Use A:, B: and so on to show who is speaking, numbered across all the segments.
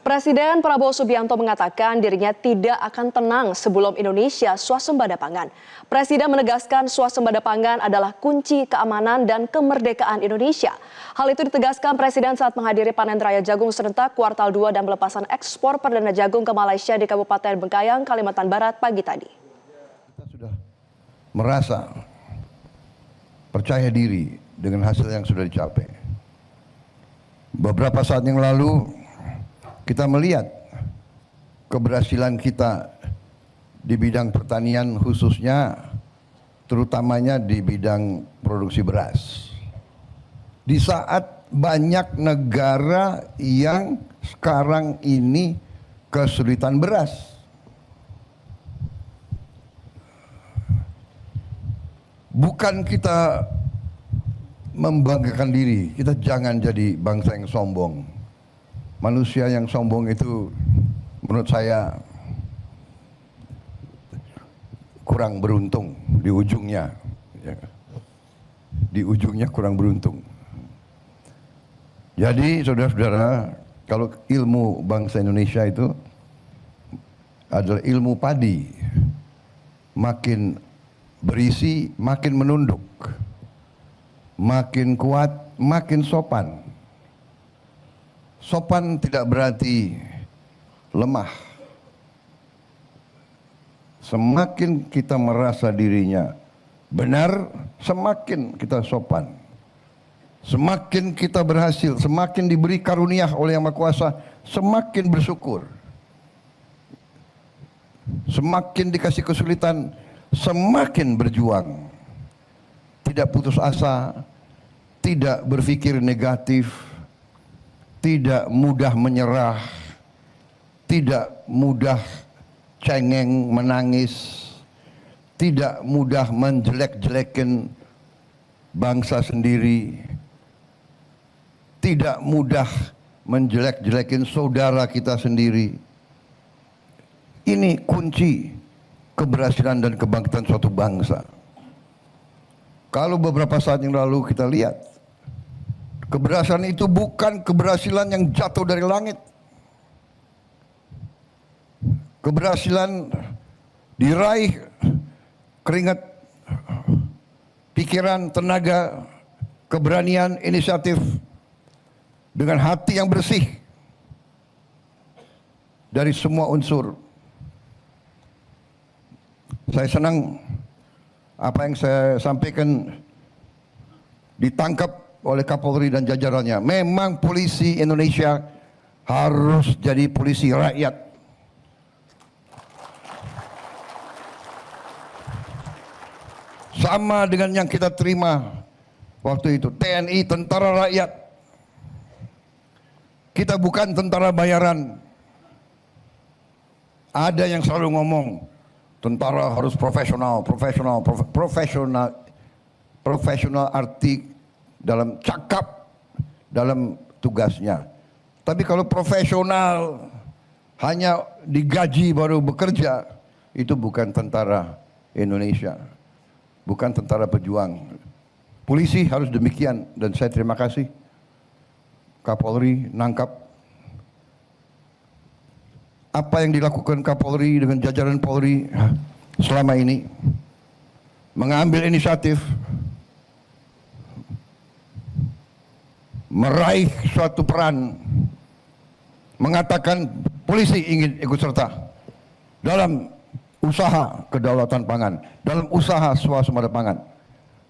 A: Presiden Prabowo Subianto mengatakan dirinya tidak akan tenang sebelum Indonesia swasembada pangan. Presiden menegaskan swasembada pangan adalah kunci keamanan dan kemerdekaan Indonesia. Hal itu ditegaskan Presiden saat menghadiri panen raya jagung serentak kuartal 2 dan pelepasan ekspor perdana jagung ke Malaysia di Kabupaten Bengkayang, Kalimantan Barat pagi tadi.
B: Kita sudah merasa percaya diri dengan hasil yang sudah dicapai. Beberapa saat yang lalu kita melihat keberhasilan kita di bidang pertanian, khususnya terutamanya di bidang produksi beras. Di saat banyak negara yang sekarang ini kesulitan beras. Bukan kita membanggakan diri, kita jangan jadi bangsa yang sombong. Manusia yang sombong itu menurut saya kurang beruntung di ujungnya. Di ujungnya kurang beruntung. Jadi saudara-saudara, kalau ilmu bangsa Indonesia itu adalah ilmu padi, makin berisi makin menunduk, makin kuat makin sopan. Sopan tidak berarti lemah. Semakin kita merasa dirinya benar, semakin kita sopan. Semakin kita berhasil, semakin diberi karunia oleh Yang Maha Kuasa, semakin bersyukur. Semakin dikasih kesulitan, semakin berjuang. Tidak putus asa, tidak berpikir negatif, tidak mudah menyerah, tidak mudah cengeng menangis, tidak mudah menjelek-jelekin bangsa sendiri, tidak mudah menjelek-jelekin saudara kita sendiri. Ini kunci keberhasilan dan kebangkitan suatu bangsa. Kalau beberapa saat yang lalu kita lihat, keberhasilan itu bukan keberhasilan yang jatuh dari langit. Keberhasilan diraih keringat, pikiran, tenaga, keberanian, inisiatif dengan hati yang bersih dari semua unsur. Saya senang apa yang saya sampaikan ditangkap oleh Kapolri dan jajarannya. Memang polisi Indonesia harus jadi polisi rakyat. Sama dengan yang kita terima waktu itu, TNI, tentara rakyat. Kita bukan tentara bayaran. Ada yang selalu ngomong, tentara harus profesional, profesional arti dalam cakap, dalam tugasnya. Tapi kalau profesional hanya digaji baru bekerja, itu bukan tentara Indonesia, bukan tentara pejuang. Polisi harus demikian, dan saya terima kasih Kapolri nangkap apa yang dilakukan Kapolri dengan jajaran Polri selama ini, mengambil inisiatif meraih suatu peran, mengatakan polisi ingin ikut serta dalam usaha kedaulatan pangan, dalam usaha swasembada pangan.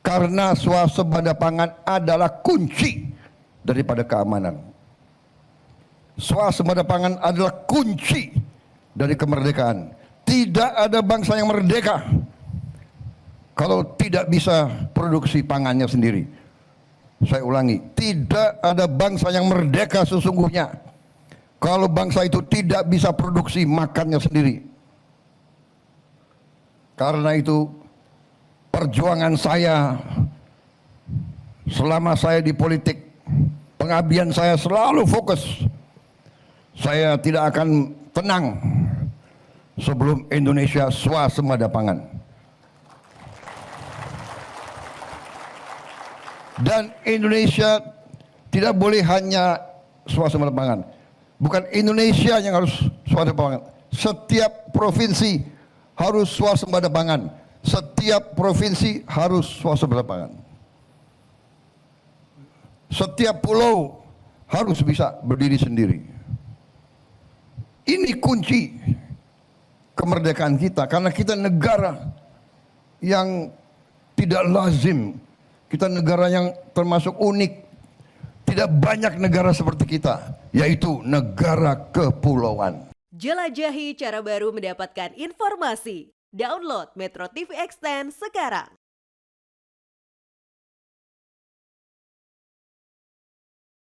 B: Karena swasembada pangan adalah kunci daripada keamanan. Swasembada pangan adalah kunci dari kemerdekaan. Tidak ada bangsa yang merdeka kalau tidak bisa produksi pangannya sendiri. Saya ulangi, tidak ada bangsa yang merdeka sesungguhnya kalau bangsa itu tidak bisa produksi makannya sendiri. Karena itu perjuangan saya selama saya di politik, pengabdian saya selalu fokus. Saya tidak akan tenang sebelum Indonesia swasembada pangan. Dan Indonesia tidak boleh hanya swasembada pangan. Bukan Indonesia yang harus swasembada pangan. Setiap provinsi harus swasembada pangan. Setiap provinsi harus swasembada pangan. Setiap pulau harus bisa berdiri sendiri. Ini kunci kemerdekaan kita, karena kita negara yang tidak lazim. Kita negara yang termasuk unik. Tidak banyak negara seperti kita, yaitu negara kepulauan.
C: Jelajahi cara baru mendapatkan informasi. Download Metro TV Extend sekarang.